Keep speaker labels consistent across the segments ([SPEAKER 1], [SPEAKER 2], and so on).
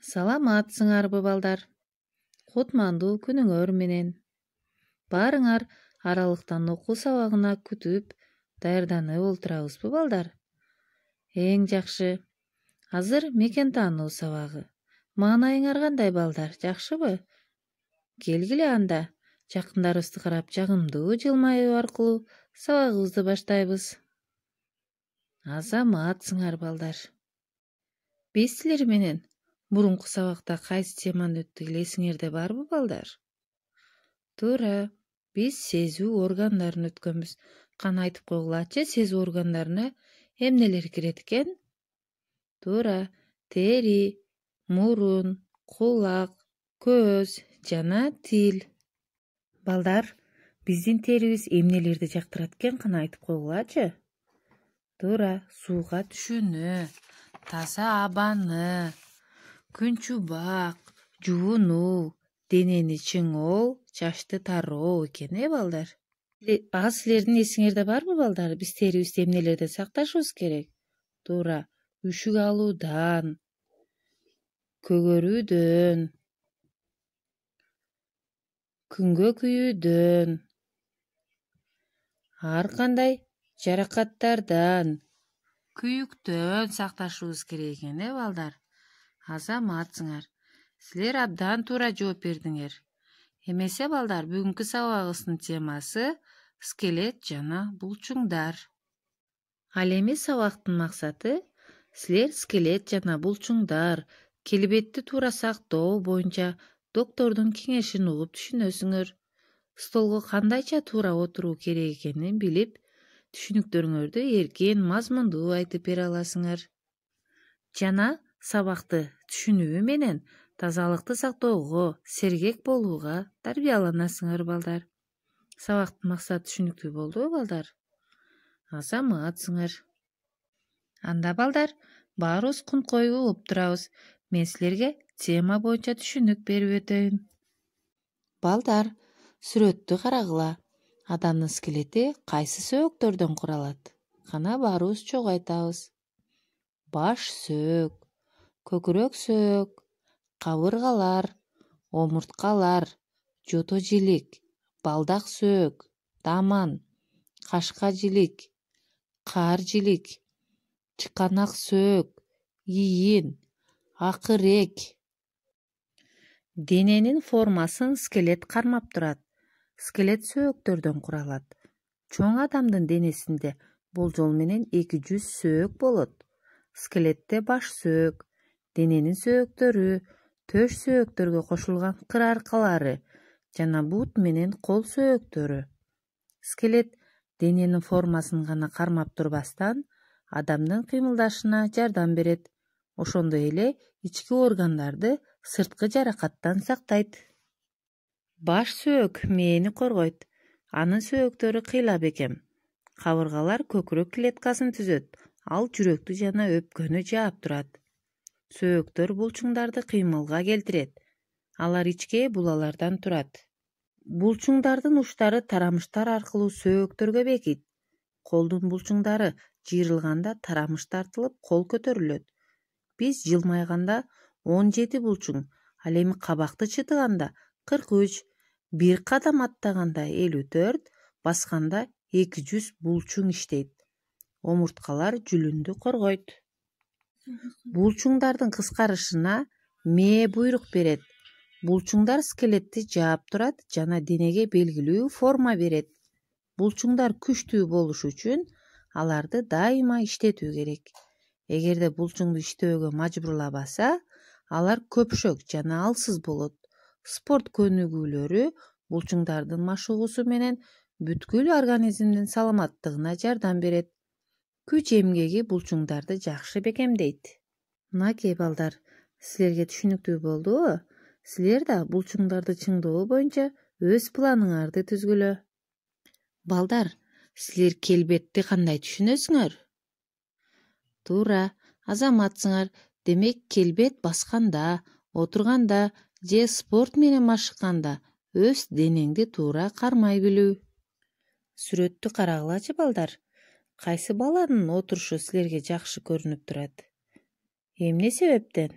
[SPEAKER 1] Саламатсыңарбы балдар? Кутмандуу күнүңөр менен. Баарыңар аралыктан окуу сабагына күтүп даярданып олтурабызбы балдар? Эң жакшы. Азыр мекен таануу сабагы. Маанайыңар кандай балдар, жакшыбы? Келгиле анда жакындарыбызды карап жагымдуу жылмаюу аркылуу сабагыбызды баштайбыз. Азаматсыңар балдар. Биз силер менен мурунку сабакта кайсы теманы өттүк эле эсиңерде барбы балдар? Туура, биз сезүү органдарын өткөнбүз. Кана айтып койгулачы, сезүү органдарына эмнелер кирет экен? Туура, тери, мурун, кулак, көз жана тил. Балдар, биздин терибиз эмнелерди жактырат экен, кана айтып койгулачы? Туура, сууга түшүүнү, таза абаны, күн чубак, жуунуу, денени чыңоо, чачты тароо экен, балдар? Силердин эсиңерде барбы балдар? Биз терибизди эмнелерден сакташыбыз керек? Туура, үшүк алуудан, көгөрүүдөн, күнгө күйүүдөн, ар кандай жаракаттардан, күйүктөн сакташыбыз керек экен, балдар? Азаматсыңар. Силер абдан туура жооп бердиңер. Эмесе балдар, бүгүнкү сабагыбыздын темасы скелет жана булчуңдар. Ал эми сабактын максаты силер скелет жана булчуңдар келбетти туура сактоо боюнча доктордун кеңешин угуп түшүнөсүңөр. Столго кандайча туура отуруу керек экенин билип, түшүнүктөрүңөрдү эркин, мазмундуу айтып бере аласыңар. Жана сабакты түшүнүү менен тазалыкты сактоого, сергек болууга тарбияланасыңар балдар. Сабактын максаты түшүнүктүү болдубу балдар? Азаматсыңар. Анда балдар, баарыбыз кунткой угуп турабыз. Мен силерге тема боюнча түшүнүк берип өтөйүн. Балдар, сүрөттү карагыла. Адамдын скелети кайсы сөөктөрдөн куралат? Кана баарыбыз чогуу айтабыз. Баш сөөк, көкүрөк сөөк, кабыргалар, омурткалар, жото жилик, балдак сөөк, даман, кашка жилик, каар жилик, чыканак сөөк, ийин, акырек. Дененин формасын скелет кармап турат. Скелет сөөктөрдөн куралат. Чоң адамдын денесинде болжол менен 200 сөөк болот. Скелетте баш сөөк, дененин сөөктөрү, төш сөөктөргө кошулган кыр аркалары жана бут менен кол сөөктөрү. Скелет дененин формасын гана кармап турбастан, адамдын кыймылдашына жардам берет. Ошондой эле ички органдарды сырткы жаракаттан сактайт. Баш сөөк мээни коргойт. Анын сөөктөрү кыйла бекем. Кабыргалар көкүрөк клеткасын түзөт. Ал жүрөктү жана өпкөнү жаап турат. Сөөктөр булчуңдарды кыймылга келтирет. Алар ичке булалардан турат. Булчуңдардын учтары тарамыштар аркылуу сөөктөргө бекийт. Колдун булчуңдары жыйрылганда тарамыш тартылып, кол көтөрүлөт. Биз жылмайганда 17 булчуң, ал эми кабакты чытыганда 43, бир кадам аттаганда 54, басканда 200 булчуң иштейт. Омурткалар жүлүндү коргойт. Булчуңдардын кыскарышына мээ буйрук берет. Булчуңдар скелетти жаап турат жана денеге белгилүү форма берет. Булчуңдар күчтүү болуш үчүн аларды дайыма иштетүү керек. Эгерде булчуңду иштөөгө мажбурлабаса, алар көпшөк жана алсыз болот. Спорт көнүгүүлөрү булчуңдардын машыгуусу менен бүткүл организмдин саламаттыгына жардам берет. Күч эмгеги булчуңдарды жакшы бекемдейт. Мынакей балдар, силерге түшүнүктүү болдубу? Силер да булчуңдарды чыңдоо боюнча өз планыңарды түзгүлө. Балдар, силер келбетти кандай түшүнөсүңөр? Туура, азаматсыңар. Демек, келбет басканда, отурганда же спорт менен машыкканда өз денеңди туура кармай билүү. Сүрөттү карагылачы балдар. Кайсы баланын отурушу силерге жакшы көрүнүп турат? Эмне себептен?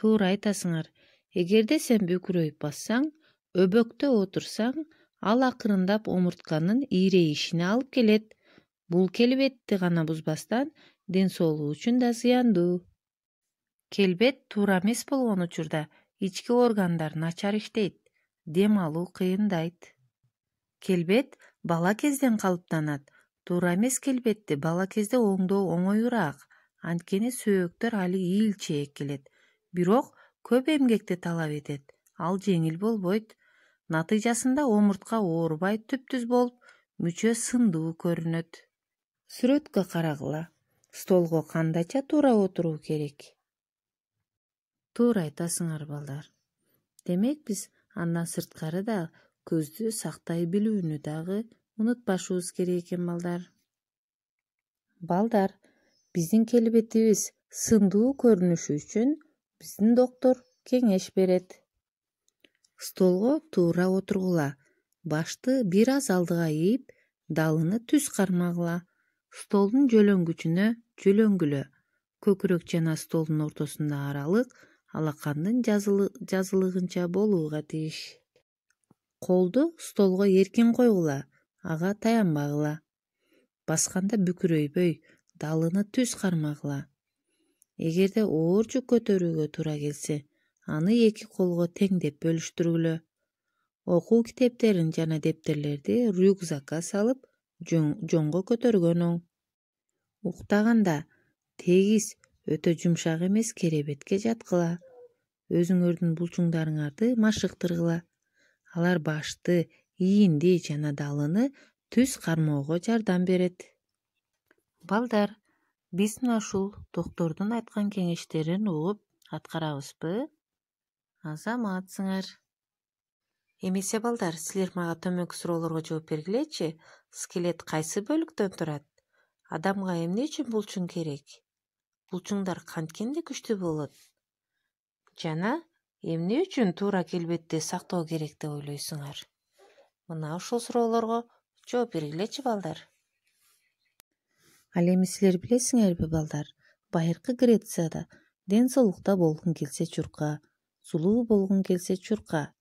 [SPEAKER 1] Туура айтасыңар. Эгерде сен бүкүрөйүп бассаң, өбөктө отурсаң, ал акырындап омуртканын ийрейишине алып келет. Бул келбетти гана бузбастан, ден соолук үчүн да зыяндуу. Келбет туура эмес болгон учурда ички органдар начар иштейт, дем алуу кыйындайт. Келбет бала кезден калыптанат. Туура эмес келбетти бала кезде оңдоо оңоюраак, анткени сөөктөр али ийилчээк келет. Бирок көп эмгекти талап этет. Ал жеңил болбойт. Натыйжасында омуртка оорубай түп-түз болуп, мүчө сындуу көрүнөт. Сүрөткө карагыла. Столго кандайча туура отуруу керек? Туура айтасыңар балдар. Демек биз андан сырткары да көздү сактай билүүнү дагы унутпашыбыз керек экен балдар. Балдар, биздин келбетибиз сындуу көрүнүшү үчүн биздин доктор кеңеш берет. Столго туура отургула. Башты бир аз алдыга ийип, далыны түз кармагыла. Столдун жөлөнгүчүнө жөлөнгүлө. Көкүрөк жана столдун ортосунда аралык алакандын жазылыгынча болууга тийиш. Колду столго эркин койгула, ага таянбагыла. Басканда бүкүрөйбөй, далыны түз кармагыла. Эгерде оор жүк көтөрүүгө туура келсе, аны эки колго теңдеп бөлүштүргүлө. Окуу китептерин жана дептерлерди рюкзакка салып, жоңго көтөргөн оң. Уктаганда тегиз, өтө жумшак эмес керебетке жаткыла. Өзүңөрдүн булчуңдарыңарды машыктыргыла. Алар башты, ийинди жана далыны түз кармоого жардам берет. Балдар, биз мына ушул доктордун айткан кеңештерин угуп аткарабызбы? Азаматсыңар. Эмесе балдар, силер мага төмөнкү суроолорго жооп бергилечи. Скелет кайсы бөлүктөн турат? Адамга эмне үчүн булчуң керек? Булчуңдар канткенде күчтүү болот? Жана эмне үчүн туура келбетти сактоо керек деп ойлойсуңар? Мына ушул суроолорго жооп бергилечи балдар. Ал эми силер билесиңерби балдар? Байыркы Грецияда ден соолукта болгуң келсе чурка, сулуу болгуң келсе чурка,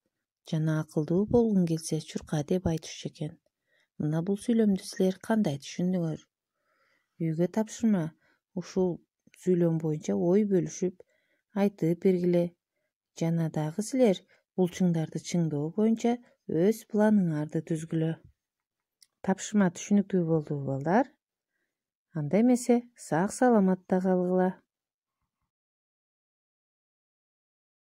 [SPEAKER 1] жана акылдуу болгуң келсе чурка деп айтышчу экен. Мына бул сүйлөмдү силер кандай түшүндүңөр? Үйгө тапшырма, ушул сүйлөм боюнча ой бөлүшүп айтып бергиле. Жана дагы силер булчуңдарды чыңдоо боюнча өз планыңарды түзгүлө. Тапшырма түшүнүктүү болдубу балдар? Анда эмесе сак саламатта калгыла.